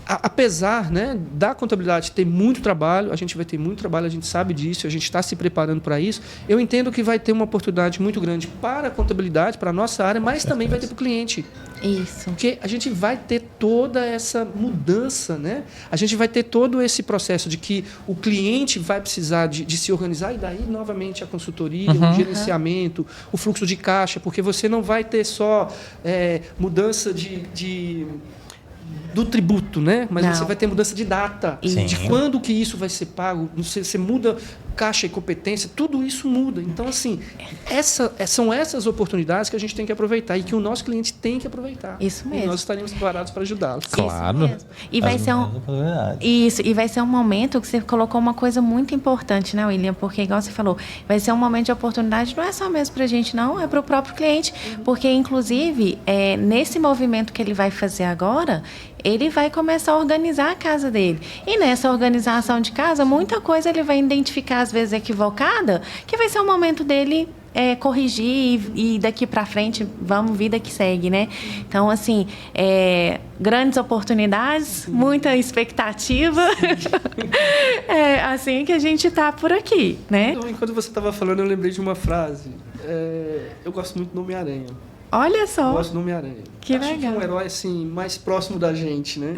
apesar, né, da contabilidade ter muito trabalho, a gente vai ter muito trabalho, a gente sabe disso, a gente está se preparando para isso. Eu entendo que vai ter uma oportunidade muito grande para a contabilidade, para a nossa área, mas também vai ter para o cliente. Isso. Porque a gente vai ter toda essa mudança, né? A gente vai ter todo esse processo de que o cliente vai precisar de se organizar, e daí, novamente, a consultoria, o gerenciamento, o fluxo de caixa, porque você não vai ter só mudança do tributo, né? Mas você vai ter mudança de data, de quando que isso vai ser pago. Você muda caixa e competência, tudo isso muda. Então, assim, são essas oportunidades que a gente tem que aproveitar e que o nosso cliente tem que aproveitar. Isso mesmo. E nós estaremos preparados para ajudá-los. Claro. E vai ser um momento que você colocou uma coisa muito importante, né, William? Porque, igual você falou, vai ser um momento de oportunidade, não é só mesmo para a gente, não, é para o próprio cliente. Porque, inclusive, nesse movimento que ele vai fazer agora, ele vai começar a organizar a casa dele. E nessa organização de casa, muita coisa ele vai identificar, às vezes, equivocada, que vai ser o momento dele corrigir e daqui para frente, vamos, vida que segue, né? Então, assim, grandes oportunidades, muita expectativa. É assim que a gente está por aqui, né? Então, enquanto você estava falando, eu lembrei de uma frase. Eu gosto muito do Homem-Aranha. Olha só. Eu gosto do Homem-Aranha. Que Acho legal. que é um herói assim, mais próximo da gente, né?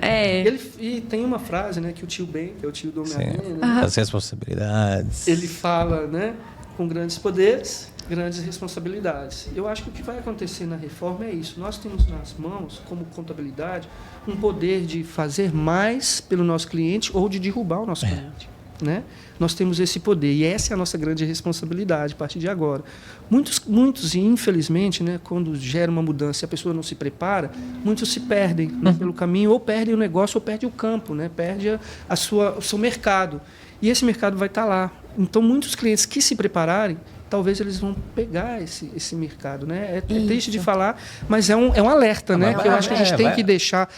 E tem uma frase, né, que o tio Ben, que é o tio do Homem-Aranha, né? As responsabilidades. Ele fala, né, com grandes poderes, grandes responsabilidades. Eu acho que o que vai acontecer na reforma é isso. Nós temos nas mãos, como contabilidade, um poder de fazer mais pelo nosso cliente ou de derrubar o nosso cliente, né? Nós temos esse poder e essa é a nossa grande responsabilidade a partir de agora. Muitos, e infelizmente, né, quando gera uma mudança e a pessoa não se prepara, muitos se perdem, né, pelo caminho, ou perdem o negócio ou perdem o campo, né, perde o seu mercado. E esse mercado vai estar lá. Então, muitos clientes que se prepararem, talvez eles vão pegar esse mercado, né? É triste de falar, mas é um alerta, né? Que eu acho que a gente tem que deixar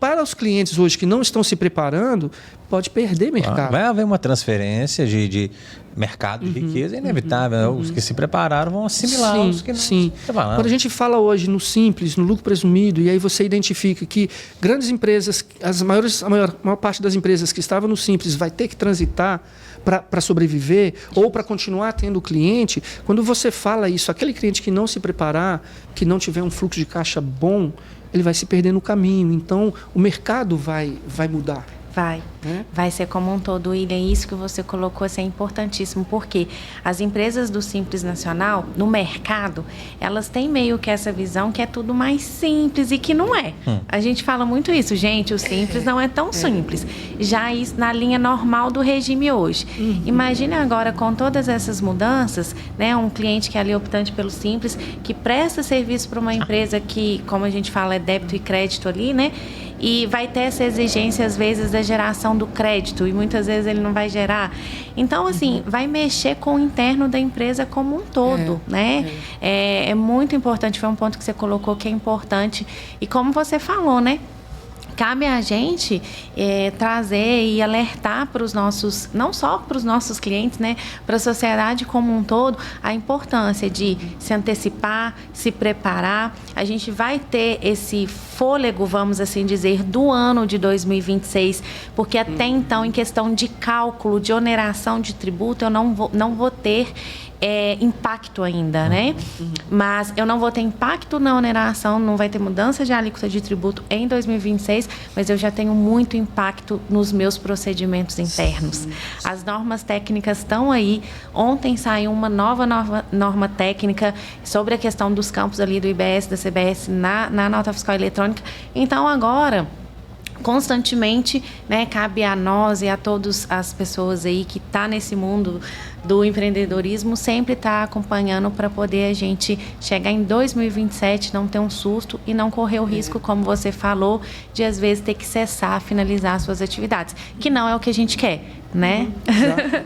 para os clientes hoje que não estão se preparando, pode perder mercado. Vai haver uma transferência de mercado de riqueza, é inevitável. Os que se prepararam vão assimilar os que não se prepararam. Quando a gente fala hoje no simples, no lucro presumido, e aí você identifica que grandes empresas, a maior parte das empresas que estavam no simples vai ter que transitar para sobreviver ou para continuar tendo cliente, quando você fala isso, aquele cliente que não se preparar, que não tiver um fluxo de caixa bom, ele vai se perder no caminho. Então, o mercado vai mudar. Vai ser como um todo, William. Isso que você colocou é importantíssimo, porque as empresas do Simples Nacional, no mercado, elas têm meio que essa visão que é tudo mais simples e que não é. A gente fala muito isso, gente, o simples não é tão simples. Já isso na linha normal do regime hoje. Imagine agora com todas essas mudanças, né, um cliente que é ali optante pelo simples, que presta serviço para uma empresa que, como a gente fala, é débito e crédito ali, né? e vai ter essa exigência, às vezes, da geração do crédito, e muitas vezes ele não vai gerar. Então, assim, vai mexer com o interno da empresa como um todo, né? É muito importante, foi um ponto que você colocou que é importante. E como você falou, né? Cabe a gente trazer e alertar para os nossos, não só para os nossos clientes, né, para a sociedade como um todo, a importância de se antecipar, se preparar. A gente vai ter esse fôlego, vamos assim dizer, do ano de 2026, porque até então, em questão de cálculo, de oneração de tributo, eu não vou ter impacto ainda, né? Mas eu não vou ter impacto na oneração, não vai ter mudança de alíquota de tributo em 2026, mas eu já tenho muito impacto nos meus procedimentos internos. As normas técnicas estão aí. Ontem saiu uma nova norma técnica sobre a questão dos campos ali do IBS, da CBS na nota fiscal eletrônica. Então, agora, constantemente, né, cabe a nós e a todas as pessoas aí que estão nesse mundo do empreendedorismo sempre estar acompanhando para poder a gente chegar em 2027, não ter um susto e não correr o risco, como você falou, de às vezes ter que cessar, finalizar suas atividades, que não é o que a gente quer, né?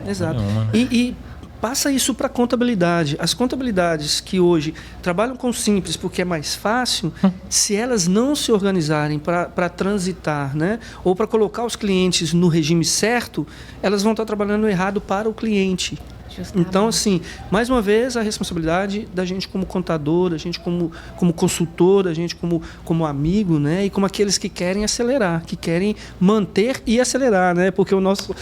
Exato. E passa isso para a contabilidade. As contabilidades que hoje trabalham com simples porque é mais fácil, se elas não se organizarem para transitar, né, ou para colocar os clientes no regime certo, elas vão estar trabalhando errado para o cliente. Justamente. Então, assim, mais uma vez, a responsabilidade da gente como contador, da gente como consultor, da gente como amigo, né? E como aqueles que querem acelerar, que querem manter e acelerar, né? Porque nosso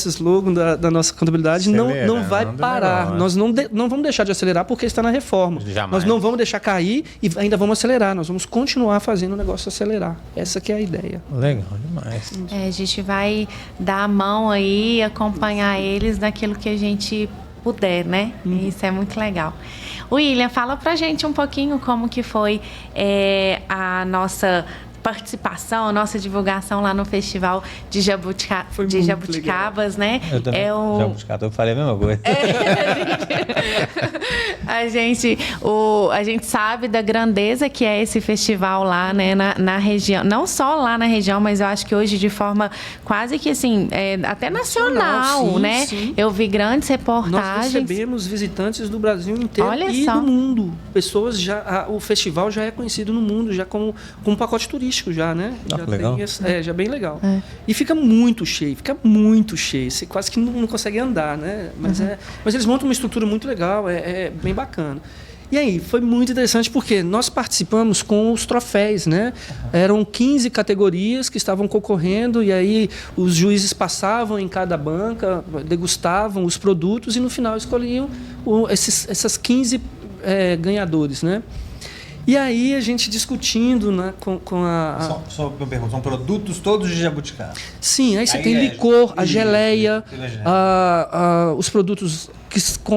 slogan da nossa contabilidade não vai parar. Nós não vamos deixar de acelerar porque está na reforma. Jamais. Nós não vamos deixar cair e ainda vamos acelerar. Nós vamos continuar fazendo o negócio acelerar. Essa que é a ideia. Legal demais. A gente vai dar a mão aí, acompanhar eles naquilo que a gente puder, né? Isso é muito legal. William, fala pra gente um pouquinho como que foi a nossa participação, a nossa divulgação lá no Festival de Jabuticabas, né? Eu também, Jabuticaba, eu falei a mesma coisa. A gente sabe da grandeza que é esse festival lá, né, na região, não só lá na região, mas eu acho que hoje de forma quase que assim, até nacional, sim, né? Sim. Eu vi grandes reportagens. Nós recebemos visitantes do Brasil inteiro. Olha e só. Do mundo. Pessoas o festival já é conhecido no mundo, já como um pacote turístico já, né? Já legal. Já bem legal. E fica muito cheio. Você quase que não consegue andar, né? Mas eles montam uma estrutura muito legal, é bem bacana. E aí, foi muito interessante porque nós participamos com os troféus, né? Eram 15 categorias que estavam concorrendo e aí os juízes passavam em cada banca, degustavam os produtos e no final escolhiam essas 15 ganhadores, né? E aí a gente discutindo, né, com a... Só uma pergunta, são produtos todos de jabuticaba? Sim, aí você tem licor, a geleia, os produtos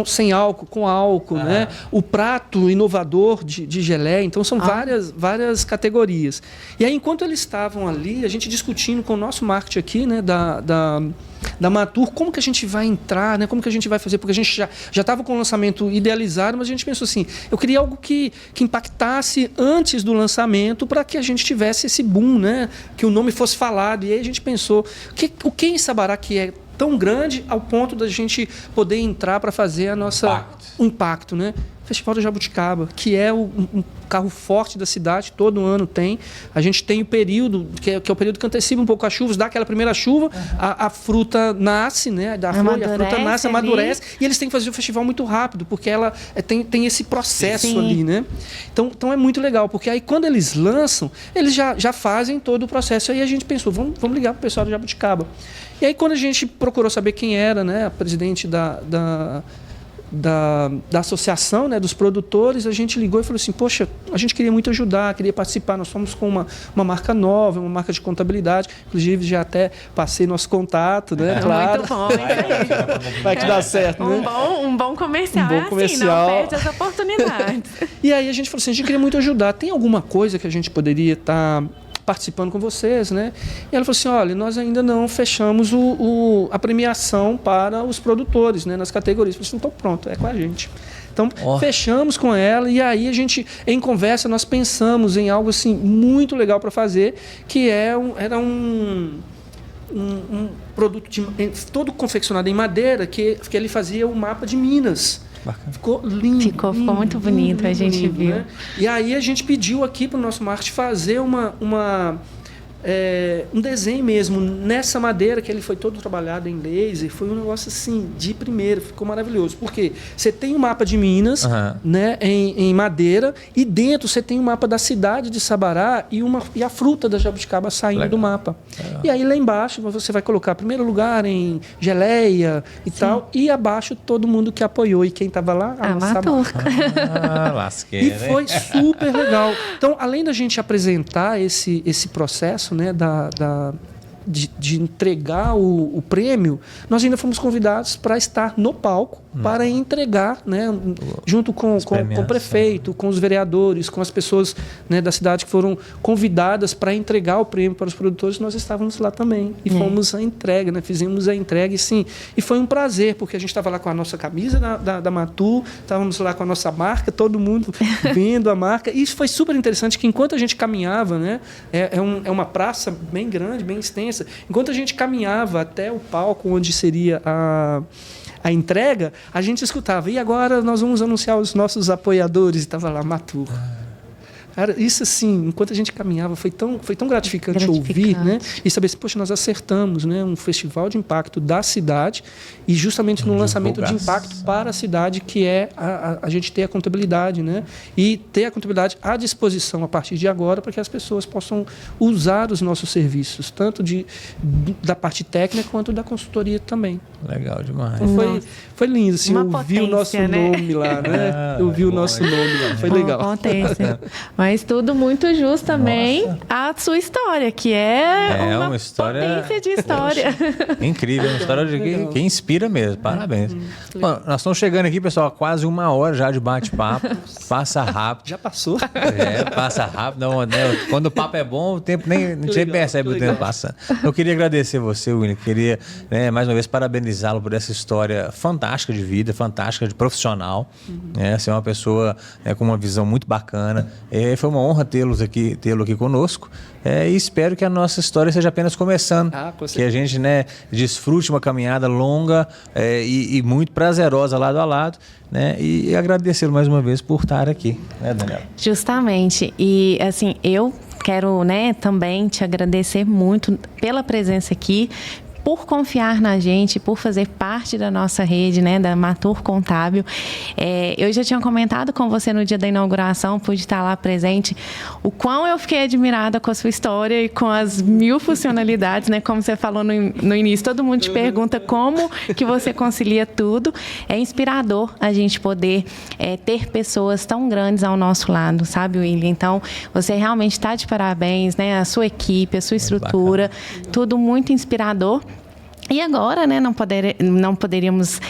sem álcool, com álcool, né? O prato inovador de geleia. Então, são várias categorias. E aí, enquanto eles estavam ali, a gente discutindo com o nosso marketing aqui, né, da Matur, como que a gente vai entrar, né? Como que a gente vai fazer, porque a gente já estava com o lançamento idealizado, mas a gente pensou assim, eu queria algo que impactasse antes do lançamento para que a gente tivesse esse boom, né? Que o nome fosse falado. E aí a gente pensou, o que em Sabará que é tão grande ao ponto da gente poder entrar para fazer o impacto, né? Festival da Jabuticaba, que é um carro forte da cidade, todo ano tem. A gente tem o período, que é o período que antecipa um pouco as chuvas, dá aquela primeira chuva, a fruta nasce, né? Da folha, a fruta nasce, amadurece, e eles têm que fazer o festival muito rápido, porque ela tem esse processo ali, né? Então é muito legal, porque aí quando eles lançam, eles já fazem todo o processo. Aí a gente pensou, vamos ligar para o pessoal do Jabuticaba. E aí quando a gente procurou saber quem era, né, a presidente da associação, né, dos produtores, a gente ligou e falou assim, poxa, a gente queria muito ajudar, queria participar, nós fomos com uma marca nova, uma marca de contabilidade, inclusive já até passei nosso contato, né, claro. Muito bom, vai que dá certo, né? Um bom comercial, assim, não perde essa oportunidade. E aí a gente falou assim, a gente queria muito ajudar, tem alguma coisa que a gente poderia estar participando com vocês, né? E ela falou assim, olha, nós ainda não fechamos a premiação para os produtores, né, nas categorias. Eu falei assim, então pronto, é com a gente. Então, fechamos com ela e aí a gente, em conversa, nós pensamos em algo assim muito legal para fazer, que era um produto todo confeccionado em madeira, que ele fazia o mapa de Minas. Bacana. Ficou lindo. Ficou muito bonito, lindo, a gente lindo, viu. Né? E aí a gente pediu aqui para o nosso marketing fazer um desenho mesmo nessa madeira, que ele foi todo trabalhado em laser. Foi um negócio assim de primeira, ficou maravilhoso, porque você tem um mapa de Minas, né, em madeira, e dentro você tem um mapa da cidade de Sabará e a fruta da jabuticaba saindo do mapa. E aí lá embaixo você vai colocar primeiro lugar em geleia e tal, e abaixo todo mundo que apoiou, e quem estava lá, a Matur. E foi super legal. Então, além da gente apresentar esse processo, né, de entregar o prêmio, nós ainda fomos convidados para estar no palco para entregar, né, junto com o prefeito, com os vereadores, com as pessoas, né, da cidade que foram convidadas para entregar o prêmio para os produtores. Nós estávamos lá também e fomos à entrega, né, fizemos a entrega e foi um prazer, porque a gente estava lá com a nossa camisa da Matur, estávamos lá com a nossa marca, todo mundo vendo a marca, e isso foi super interessante, que enquanto a gente caminhava, né, é uma praça bem grande, bem extensa, enquanto a gente caminhava até o palco onde seria a entrega, a gente escutava, e agora nós vamos anunciar os nossos apoiadores, e estava lá Matur. Cara, isso assim, enquanto a gente caminhava, foi tão gratificante ouvir, né? E saber assim, poxa, nós acertamos, né, um festival de impacto da cidade, e justamente no lançamento de impacto para a cidade, que é a gente ter a contabilidade, né? E ter a contabilidade à disposição a partir de agora, para que as pessoas possam usar os nossos serviços, tanto da parte técnica quanto da consultoria também. Legal demais. Foi lindo, assim, eu vi o nosso nome lá, né? Eu vi o nosso nome lá, foi legal. Potência. Mas tudo muito jus também à sua história, que é uma história, potência de história. Incrível, uma história que inspira mesmo. Parabéns. Bom, nós estamos chegando aqui, pessoal, quase 1 hora já de bate-papo. Passa rápido. Já passou? Passa rápido. Não, quando o papo é bom, o tempo nem percebe o tempo passando. Eu queria agradecer você, William. Queria, né, mais uma vez, parabenizá-lo por essa história fantástica de vida, fantástica de profissional. Você é uma pessoa, né, com uma visão muito bacana. Foi uma honra tê-lo aqui conosco, e espero que a nossa história seja apenas começando, que a gente, né, desfrute uma caminhada longa e muito prazerosa lado a lado, né, e agradecê-lo mais uma vez por estar aqui, né, Daniela? Justamente, e assim, eu quero, né, também te agradecer muito pela presença aqui, por confiar na gente, por fazer parte da nossa rede, né, da Matur Contábil. Eu já tinha comentado com você no dia da inauguração, pude estar lá presente, o quão eu fiquei admirada com a sua história e com as 1000 funcionalidades, né, como você falou no início, todo mundo te pergunta como que você concilia tudo. É inspirador a gente poder ter pessoas tão grandes ao nosso lado, sabe, William? Então, você realmente está de parabéns, né, a sua equipe, a sua estrutura, tudo muito inspirador. E agora, né, não poderíamos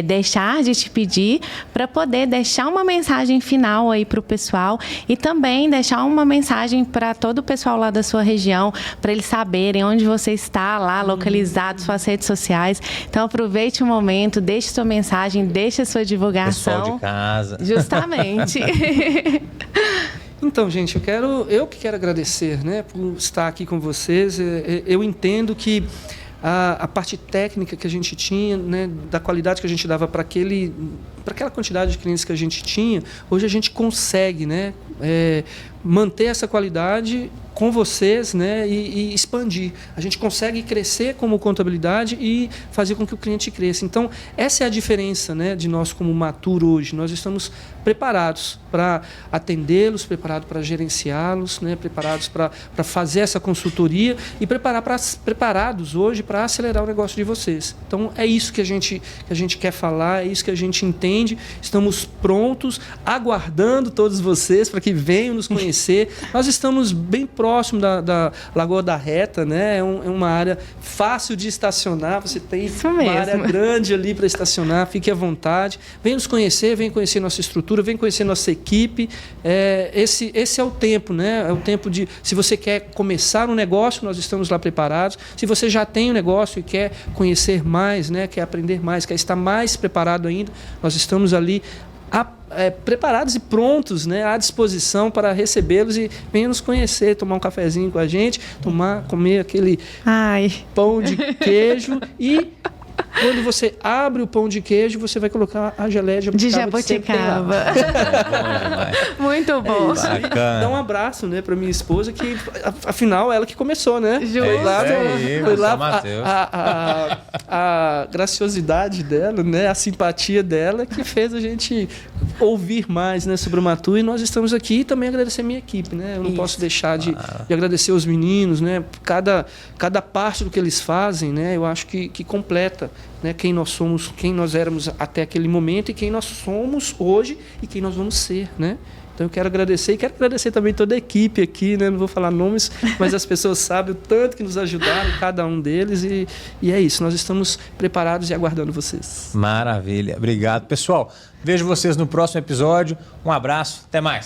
deixar de te pedir para poder deixar uma mensagem final aí para o pessoal e também deixar uma mensagem para todo o pessoal lá da sua região, para eles saberem onde você está lá localizado, suas redes sociais. Então, aproveite o momento, deixe sua mensagem, deixe a sua divulgação. Pessoal de casa. Justamente. Então, gente, eu que quero agradecer, né, por estar aqui com vocês. Eu entendo que a parte técnica que a gente tinha, né, da qualidade que a gente dava para aquela quantidade de clientes que a gente tinha, hoje a gente consegue, né, manter essa qualidade com vocês, né, e expandir. A gente consegue crescer como contabilidade e fazer com que o cliente cresça. Então, essa é a diferença, né, de nós como Matur hoje. Nós estamos preparados para atendê-los, preparados para gerenciá-los, né, preparados para fazer essa consultoria e preparados hoje para acelerar o negócio de vocês. Então, é isso que a gente quer falar, é isso que a gente entende. Estamos prontos, aguardando todos vocês para que venham nos conhecer, conhecer. Nós estamos bem próximo da Lagoa da Reta, né? É uma área fácil de estacionar, você tem uma área grande ali para estacionar, fique à vontade. Venha nos conhecer, venha conhecer nossa estrutura, venha conhecer nossa equipe. Esse é o tempo, né? É o tempo de, se você quer começar um negócio, nós estamos lá preparados. Se você já tem um negócio e quer conhecer mais, né? Quer aprender mais, quer estar mais preparado ainda, nós estamos ali preparados e prontos, né, à disposição para recebê-los e venham nos conhecer, tomar um cafezinho com a gente, comer aquele pão de queijo e quando você abre o pão de queijo, você vai colocar a geleia de jabuticaba. Muito bom. Dá um abraço, né, para minha esposa, que afinal ela que começou, né? Foi lá a graciosidade dela, né, a simpatia dela que fez a gente ouvir mais, né, sobre o Matu, e nós estamos aqui e também agradecer a minha equipe, né? Eu não posso deixar de agradecer os meninos, né? Cada parte do que eles fazem, né, eu acho que completa, né, quem nós somos, quem nós éramos até aquele momento e quem nós somos hoje e quem nós vamos ser, né? Então eu quero agradecer e quero agradecer também toda a equipe aqui, né? Não vou falar nomes, mas as pessoas sabem o tanto que nos ajudaram, cada um deles, e é isso, nós estamos preparados e aguardando vocês. Maravilha, obrigado. Pessoal, vejo vocês no próximo episódio. Um abraço, até mais.